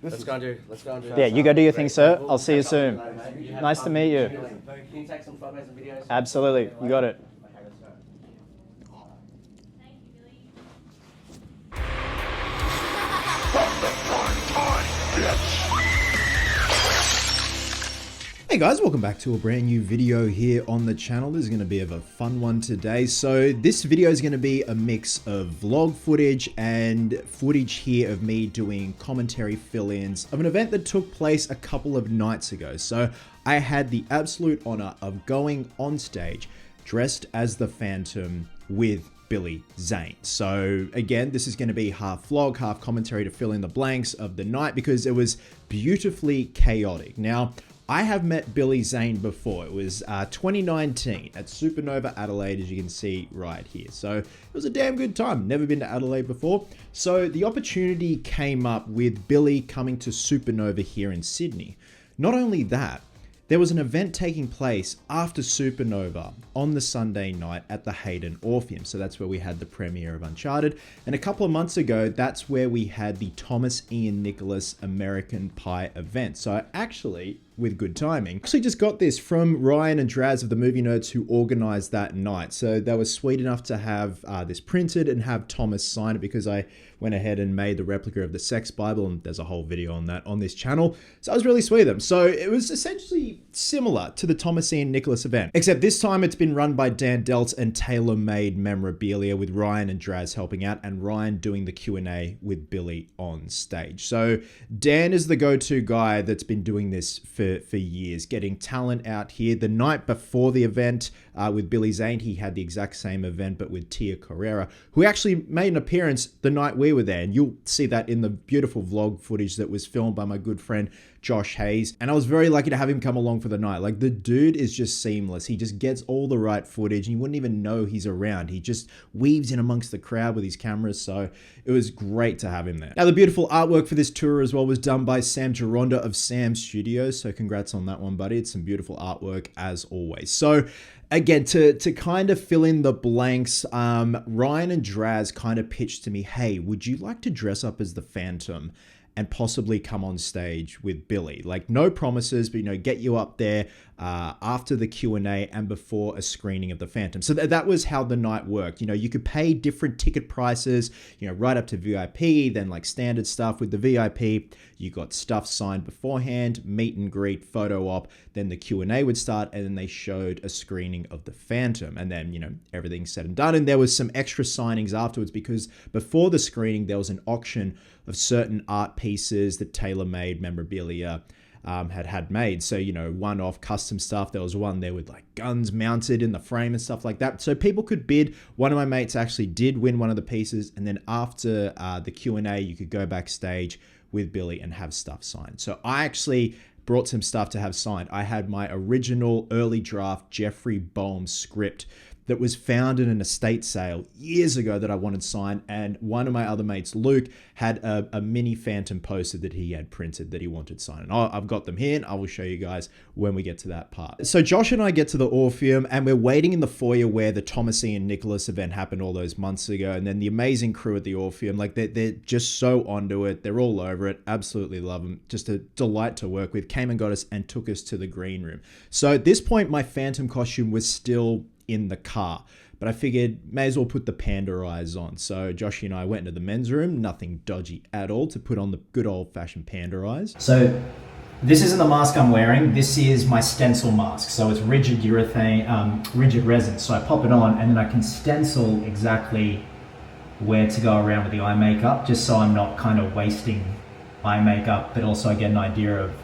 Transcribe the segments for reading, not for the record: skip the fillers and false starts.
Let's go and do. Yeah, you go do your thing, sir. I'll see you soon. Nice to meet you. Can you take some photos and videos? Absolutely, you got it. Hey guys, welcome back to a brand new video here on the channel. This is going to be a fun one today. So this video is going to be a mix of vlog footage and footage here of me doing commentary fill-ins of an event that took place a couple of nights ago. So I had the absolute honor of going on stage dressed as the Phantom with Billy Zane. So again, this is going to be half vlog, half commentary to fill in the blanks of the night because it was beautifully chaotic. Now, I have met Billy Zane before. It was 2019 at Supernova Adelaide, as you can see right here. So it was a damn good time. Never been to Adelaide before. So the opportunity came up with Billy coming to Supernova here in Sydney. Not only that, there was an event taking place after Supernova on the Sunday night at the Hayden Orpheum. So that's where we had the premiere of Uncharted. And a couple of months ago, that's where we had the Thomas Ian Nicholas American Pie event. So actually, with good timing, actually just got this from Ryan and Draz of the Movie Nerds who organized that night. So they were sweet enough to have this printed and have Thomas sign it because I went ahead and made the replica of the Sex Bible, and there's a whole video on that on this channel. So I was really sweet of them. So it was essentially similar to the Thomas Ian Nicholas event, except this time it's been run by Dan Deltz and tailor-made memorabilia with Ryan and Draz helping out and Ryan doing the Q&A with Billy on stage. So Dan is the go-to guy that's been doing this for years, getting talent out here. The night before the event with Billy Zane, he had the exact same event, but with Tia Carrera, who actually made an appearance the night we were there. And you'll see that in the beautiful vlog footage that was filmed by my good friend, Josh Hayes. And I was very lucky to have him come along for the night. Like, the dude is just seamless. He just gets all the right footage and you wouldn't even know he's around. He just weaves in amongst the crowd with his cameras. So it was great to have him there. Now, the beautiful artwork for this tour as well was done by Sam Gironda of Sam Studios. So congrats on that one, buddy. It's some beautiful artwork as always. So again, to kind of fill in the blanks, Ryan and Draz kind of pitched to me, hey, would you like to dress up as the Phantom and possibly come on stage with Billy? Like, no promises, but, you know, get you up there after the Q&A and before a screening of the Phantom. So that was how the night worked. You know, you could pay different ticket prices, you know, right up to VIP, then like standard stuff. With the VIP, you got stuff signed beforehand, meet and greet, photo op, then the Q&A would start, and then they showed a screening of the Phantom, and then, you know, everything's said and done. And there was some extra signings afterwards because before the screening, there was an auction of certain art pieces that tailor-made memorabilia had made. So, you know, one-off custom stuff. There was one there with like guns mounted in the frame and stuff like that. So people could bid. One of my mates actually did win one of the pieces. And then after the Q&A, you could go backstage with Billy and have stuff signed. So I actually brought some stuff to have signed. I had my original early draft Jeffrey Boehm script that was found in an estate sale years ago that I wanted signed, and one of my other mates, Luke, had a mini Phantom poster that he had printed that he wanted signed. And I've got them here, and I will show you guys when we get to that part. So Josh and I get to the Orpheum, and we're waiting in the foyer where the Thomas Ian Nicholas event happened all those months ago, and then the amazing crew at the Orpheum, like they're just so onto it. They're all over it. Absolutely love them. Just a delight to work with. Came and got us and took us to the green room. So at this point, my Phantom costume was still in the car, but I figured may as well put the panda eyes on. So Joshy and I went into the men's room, nothing dodgy at all, to put on the good old-fashioned panda eyes. So this isn't the mask I'm wearing. This is my stencil mask. So it's rigid urethane, rigid resin. So I pop it on and then I can stencil exactly where to go around with the eye makeup, just so I'm not kind of wasting eye makeup, but also I get an idea of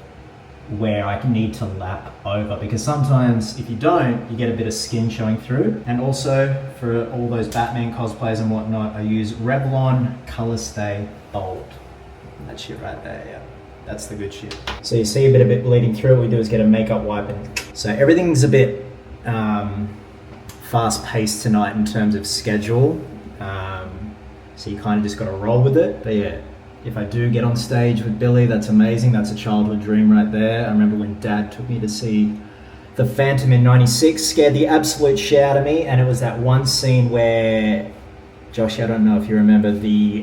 where I need to lap over, because sometimes if you don't, you get a bit of skin showing through. And also for all those Batman cosplays and whatnot, I use Revlon Color Stay Bold. That shit right there, yeah. That's the good shit. So you see a bit of it bleeding through. What we do is get a makeup wipe, and so everything's a bit fast paced tonight in terms of schedule. So you kind of just got to roll with it. But yeah, if I do get on stage with Billy, that's amazing. That's a childhood dream right there. I remember when Dad took me to see The Phantom in '96, scared the absolute shit out of me. And it was that one scene where, Josh, I don't know if you remember the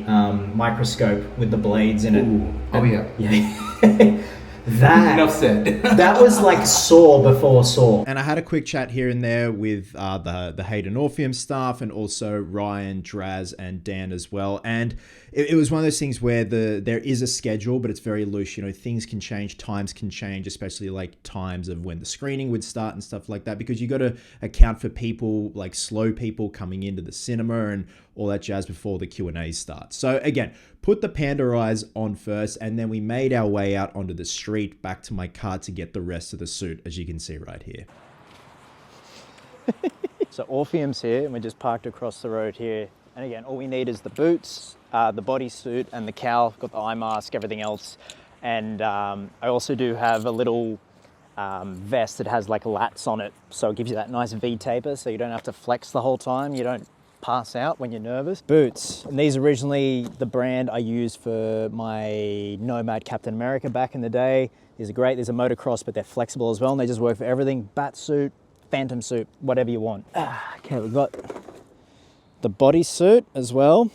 microscope with the blades in it. Ooh. Oh yeah. Yeah. Enough said. That was like Saw before Saw. And I had a quick chat here and there with the Hayden Orpheum staff, and also Ryan, Draz, and Dan as well. And it was one of those things where there is a schedule, but it's very loose. You know, things can change, times can change, especially like times of when the screening would start and stuff like that, because you got to account for people, like slow people coming into the cinema and all that jazz before the Q&A starts. So again, put the panda eyes on first, and then we made our way out onto the street back to my car to get the rest of the suit, as you can see right here. So Orpheum's here, and we're just parked across the road here. And again, all we need is the boots, the bodysuit, and the cowl. Got the eye mask, everything else. And I also do have a little vest that has like lats on it, so it gives you that nice V-taper, so you don't have to flex the whole time. You don't pass out when you're nervous. Boots, and these originally the brand I used for my Nomad Captain America back in the day. These are great. These are motocross, but they're flexible as well, and they just work for everything. Bat suit, phantom suit, whatever you want. Okay, we've got the bodysuit as well.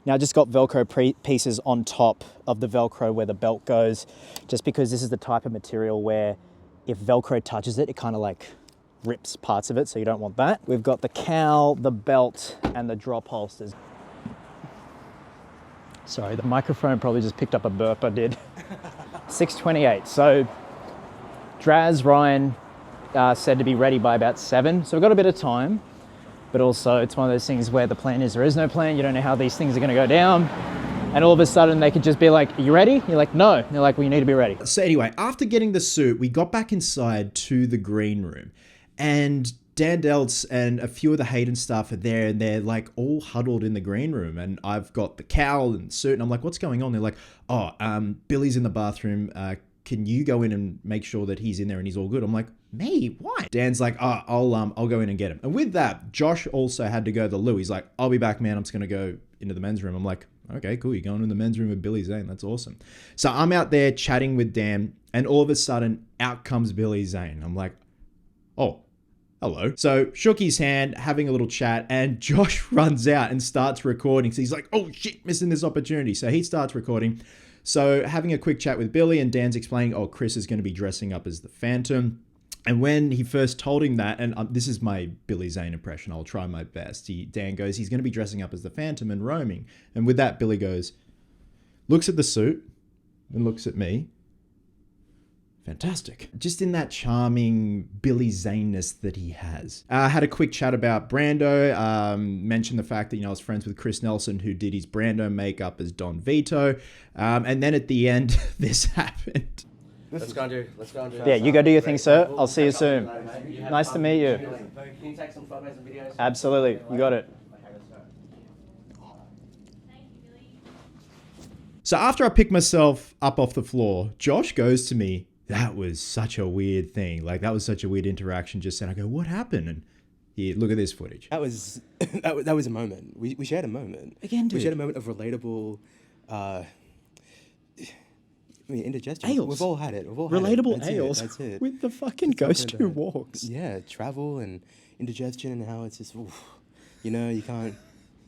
Now I just got Velcro pieces on top of the Velcro where the belt goes, just because this is the type of material where if Velcro touches it, it kind of like rips parts of it, so you don't want that. We've got the cowl, the belt, and the drop holsters. Sorry, the microphone probably just picked up a burp I did. 6:28. So Draz, Ryan said to be ready by about 7. So we've got a bit of time, but also it's one of those things where the plan is there is no plan. You don't know how these things are going to go down. And all of a sudden they could just be like, are you ready? You're like, no. They're like, well, you need to be ready. So anyway, after getting the suit, we got back inside to the green room, and Dan Deltz and a few of the Hayden staff are there, and they're like all huddled in the green room, and I've got the cowl and suit, and I'm like, what's going on? They're like, oh, Billy's in the bathroom. Can you go in and make sure that he's in there and he's all good? I'm like, me? Why? Dan's like, oh, I'll go in and get him. And with that, Josh also had to go to the loo. He's like, I'll be back, man. I'm just going to go into the men's room. I'm like, okay, cool. You're going in the men's room with Billy Zane. That's awesome. So I'm out there chatting with Dan, and all of a sudden out comes Billy Zane. I'm like, oh, hello. So shook his hand, having a little chat, and Josh runs out and starts recording. So he's like, oh shit, missing this opportunity. So he starts recording. So having a quick chat with Billy, and Dan's explaining, oh, Chris is going to be dressing up as the Phantom. And when he first told him that, and this is my Billy Zane impression, I'll try my best. Dan goes, he's going to be dressing up as the Phantom and roaming. And with that, Billy goes, looks at the suit and looks at me. Fantastic. Just in that charming Billy Zane-ness that he has. I had a quick chat about Brando, mentioned the fact that, I was friends with Chris Nelson, who did his Brando makeup as Don Vito. And then at the end, this happened. Let's go and do. Yeah, you go do your thing, sir. I'll see you soon. Nice to meet you. Can you take some photos and videos? Absolutely. You got it. So after I pick myself up off the floor, Josh goes to me, that was such a weird thing. Like, that was such a weird interaction just then. I go, what happened? And here, look at this footage. That was that was a moment. We shared a moment. Again, dude. We shared a moment of relatable indigestion. Ales. We've all had it. We've all Relatable had it. ales That's it. with the fucking ghost who walks. Yeah, travel and indigestion and how it's just, oof, you can't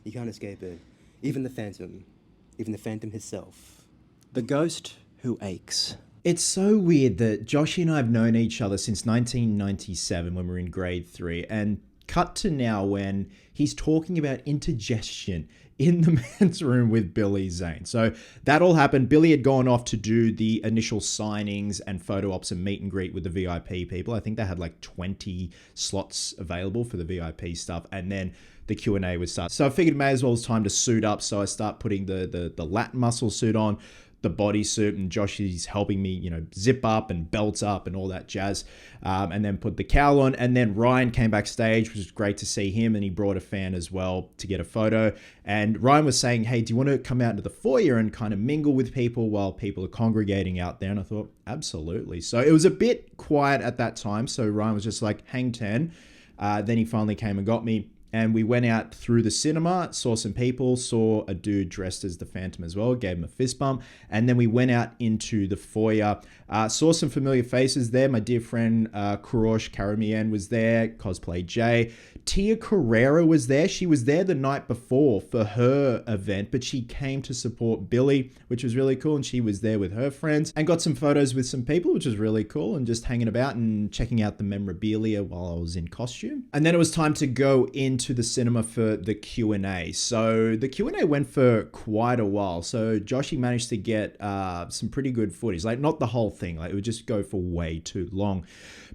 escape it. Even the Phantom himself. The ghost who aches. It's so weird that Josh and I have known each other since 1997 when we were in grade 3, and cut to now when he's talking about indigestion in the men's room with Billy Zane. So that all happened. Billy had gone off to do the initial signings and photo ops and meet and greet with the VIP people. I think they had like 20 slots available for the VIP stuff, and then the Q&A would start. So I figured it may as well was time to suit up, so I start putting the lat muscle suit on, the bodysuit, and Josh is helping me, zip up and belt up and all that jazz, and then put the cowl on. And then Ryan came backstage, which was great to see him, and he brought a fan as well to get a photo. And Ryan was saying, hey, do you want to come out into the foyer and kind of mingle with people while people are congregating out there? And I thought, absolutely. So it was a bit quiet at that time, so Ryan was just like, hang 10. Then he finally came and got me. And we went out through the cinema, saw some people, saw a dude dressed as the Phantom as well, gave him a fist bump. And then we went out into the foyer, saw some familiar faces there. My dear friend Kurosh Karamian was there, cosplay Jay. Tia Carrera was there. She was there the night before for her event, but she came to support Billy, which was really cool. And she was there with her friends and got some photos with some people, which was really cool. And just hanging about and checking out the memorabilia while I was in costume. And then it was time to go into the cinema for the Q&A. So the Q&A went for quite a while. So Joshy managed to get some pretty good footage. Like, not the whole thing. Like, it would just go for way too long.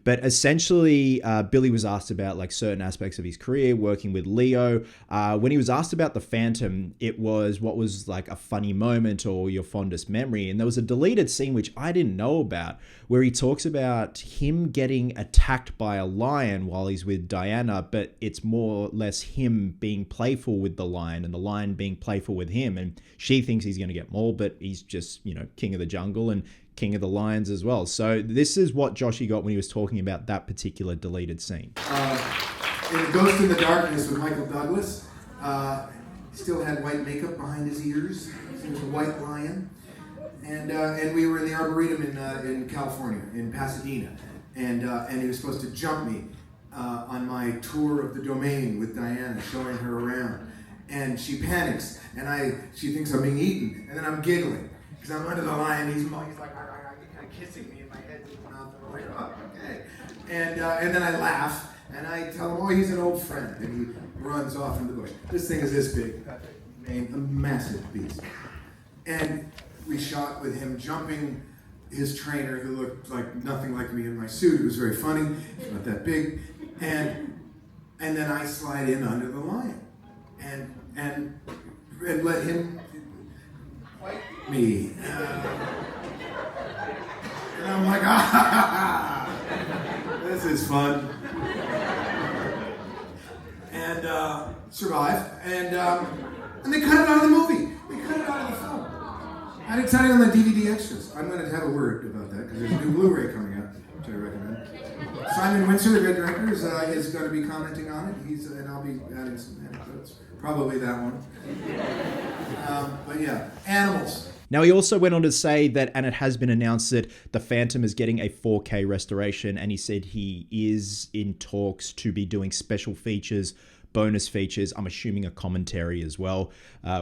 But essentially, Billy was asked about like certain aspects of his career, working with Leo. When he was asked about the Phantom, it was what was like a funny moment or your fondest memory. And there was a deleted scene, which I didn't know about, where he talks about him getting attacked by a lion while he's with Diana, but it's more or less him being playful with the lion and the lion being playful with him. And she thinks he's going to get mauled, but he's just, you know, king of the jungle and king of the lions as well. So this is what Joshy got when he was talking about that particular deleted scene. In Ghost in the Darkness with Michael Douglas, he still had white makeup behind his ears. He was a white lion. And we were in the Arboretum in California, in Pasadena. And he was supposed to jump me on my tour of the domain with Diana, showing her around. And she panics, and she thinks I'm being eaten, and then I'm giggling. Because I'm under the lion, he's like kind of kissing me in my head with his mouth. I'm like, oh, okay. And then I laugh, and I tell him, oh, he's an old friend, and he runs off in the bush. This thing is this big, a massive beast. And we shot with him jumping his trainer, who looked like nothing like me in my suit. It was very funny. He's not that big. And then I slide in under the lion, and let him me. And I'm like, this is fun. And survive. And they cut it out of the movie. They cut it out of the film. And it's on the DVD extras. I'm going to have a word about that because there's a new Blu-ray coming out, which I recommend. Simon Windsor, the great director, is going to be commenting on it. And I'll be adding some anecdotes. Probably that one. But yeah, animals. Now, he also went on to say that, and it has been announced that the Phantom is getting a 4K restoration, and he said he is in talks to be doing special features, bonus features, I'm assuming a commentary as well,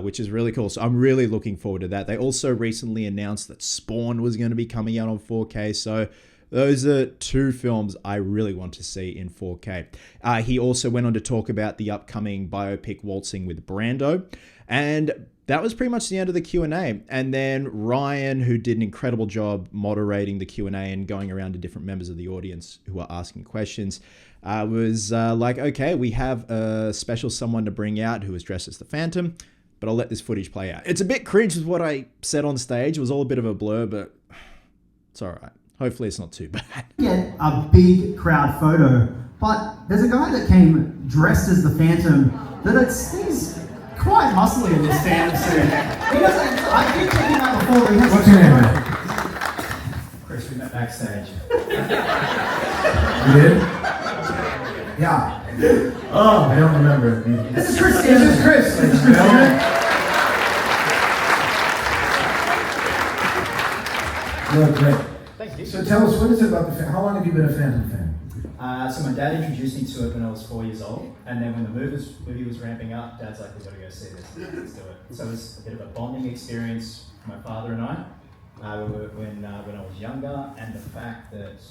which is really cool. So I'm really looking forward to that. They also recently announced that Spawn was going to be coming out on 4K, so those are two films I really want to see in 4K. He also went on to talk about the upcoming biopic Waltzing with Brando, and that was pretty much the end of the Q&A. And then Ryan, who did an incredible job moderating the Q&A and going around to different members of the audience who are asking questions, was like, okay, we have a special someone to bring out who was dressed as the Phantom, but I'll let this footage play out. It's a bit cringe with what I said on stage. It was all a bit of a blur, but it's all right. Hopefully it's not too bad. Get a big crowd photo, but there's a guy that came dressed as the Phantom that he's quite muscly in this Phantom suit. I keep checking him out before. What's your name, man? Chris, we met backstage. You did? Yeah. Oh, I don't remember. This is Chris. This is Chris. Ladies and gentlemen. Look, great. Thank you. So tell us, what is it about the Phantom? How long have you been a Phantom fan? So my dad introduced me to it when I was 4 years old, and then when the movie was ramping up, Dad's like, we've got to go see this, let's do it. So it was a bit of a bonding experience for my father and I, when I was younger, and the fact that,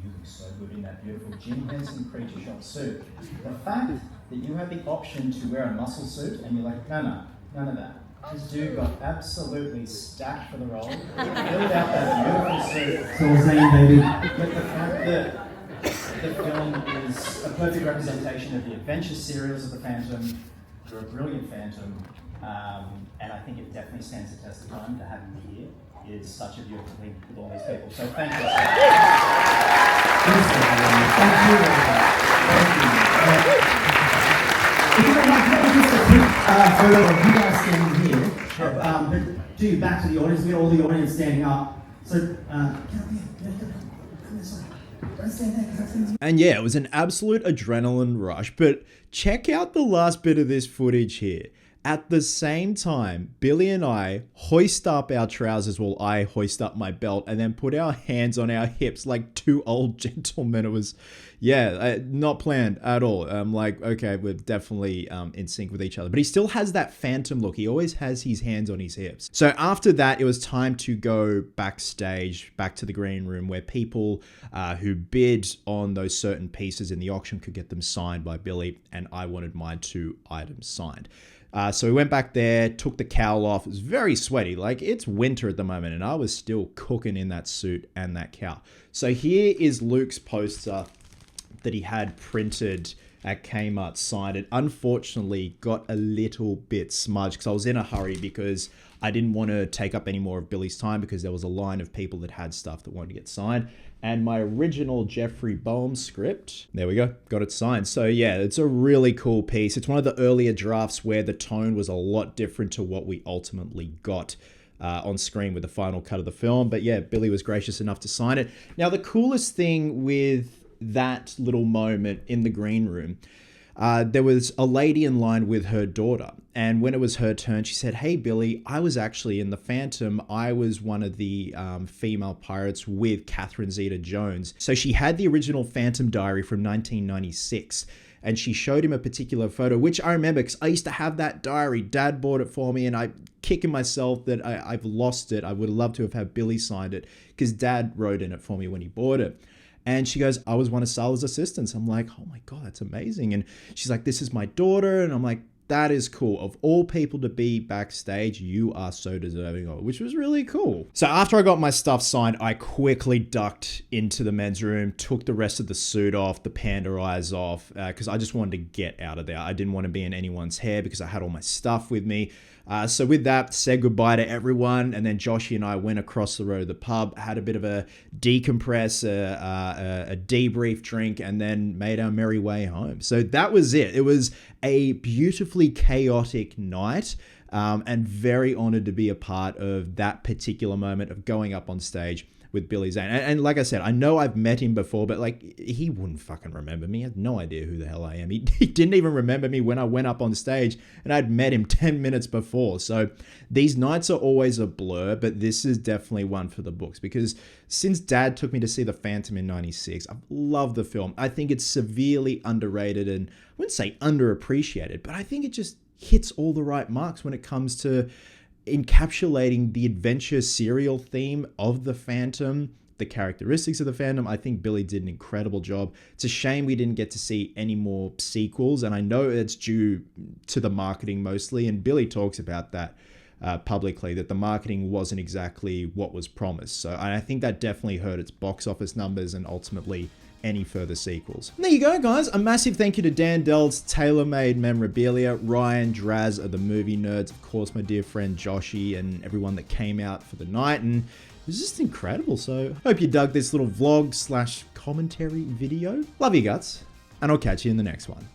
you look so good in that beautiful Jim Henson Creature Shop suit. The fact that you have the option to wear a muscle suit, and you're like, no, none of that. This dude got absolutely stacked for the role, filled out that beautiful suit. It's all Zane, baby. But the fact that the film is a perfect representation of the adventure serials of the Phantom. You're a brilliant Phantom, and I think it definitely stands the test of time. To have you here is such a beautiful thing with all these people. So thank you. If you don't mind, can I just a quick photo of you guys standing here? But do back to the audience, get all the audience standing up. So, come this way. And yeah, it was an absolute adrenaline rush, but check out the last bit of this footage here. At the same time, Billy and I hoist up our trousers while I hoist up my belt and then put our hands on our hips like two old gentlemen. It was, yeah, not planned at all. I'm like, okay, we're definitely in sync with each other. But he still has that phantom look. He always has his hands on his hips. So after that, it was time to go backstage, back to the green room where people who bid on those certain pieces in the auction could get them signed by Billy. And I wanted my 2 items signed. So we went back there, took the cowl off. It was very sweaty. Like, it's winter at the moment, and I was still cooking in that suit and that cowl. So here is Luke's poster that he had printed at Kmart, signed. It unfortunately got a little bit smudged because I was in a hurry because I didn't want to take up any more of Billy's time because there was a line of people that had stuff that wanted to get signed. And my original Jeffrey Boehm script, there we go, got it signed. So yeah, it's a really cool piece. It's one of the earlier drafts where the tone was a lot different to what we ultimately got on screen with the final cut of the film. But yeah, Billy was gracious enough to sign it. Now, the coolest thing with that little moment in the green room, there was a lady in line with her daughter. And when it was her turn, she said, "Hey, Billy, I was actually in the Phantom. I was one of the female pirates with Catherine Zeta-Jones." So she had the original Phantom diary from 1996. And she showed him a particular photo, which I remember because I used to have that diary. Dad bought it for me, and I'm kicking myself that I've lost it. I would love to have had Billy signed it because Dad wrote in it for me when he bought it. And she goes, "I was one of Sal's assistants." I'm like, "Oh my God, that's amazing." And she's like, "This is my daughter." And I'm like, that is cool. Of all people to be backstage, you are so deserving of it, which was really cool. So after I got my stuff signed, I quickly ducked into the men's room, took the rest of the suit off, the panda eyes off, because I just wanted to get out of there. I didn't want to be in anyone's hair because I had all my stuff with me. So with that, said goodbye to everyone, and then Joshy and I went across the road to the pub, had a bit of a decompress, a debrief drink, and then made our merry way home. So that was it. It was a beautifully chaotic night, and very honored to be a part of that particular moment of going up on stage with Billy Zane. And like I said, I know I've met him before, but like, he wouldn't fucking remember me. He had no idea who the hell I am. He didn't even remember me when I went up on stage, and I'd met him 10 minutes before. So these nights are always a blur, but this is definitely one for the books, because since Dad took me to see The Phantom in 96, I've loved the film. I think it's severely underrated, and I wouldn't say underappreciated, but I think it just hits all the right marks when it comes to encapsulating the adventure serial theme of the Phantom, the characteristics of the Phantom. I think Billy did an incredible job. It's a shame we didn't get to see any more sequels, and I know it's due to the marketing mostly, and Billy talks about that publicly, that the marketing wasn't exactly what was promised. So I think that definitely hurt its box office numbers and ultimately any further sequels. And there you go, guys. A massive thank you to Dan Dell's Tailor-Made Memorabilia, Ryan Draz of the Movie Nerds, of course, my dear friend Joshy, and everyone that came out for the night. And it was just incredible. So hope you dug this little vlog / commentary video. Love you guts, and I'll catch you in the next one.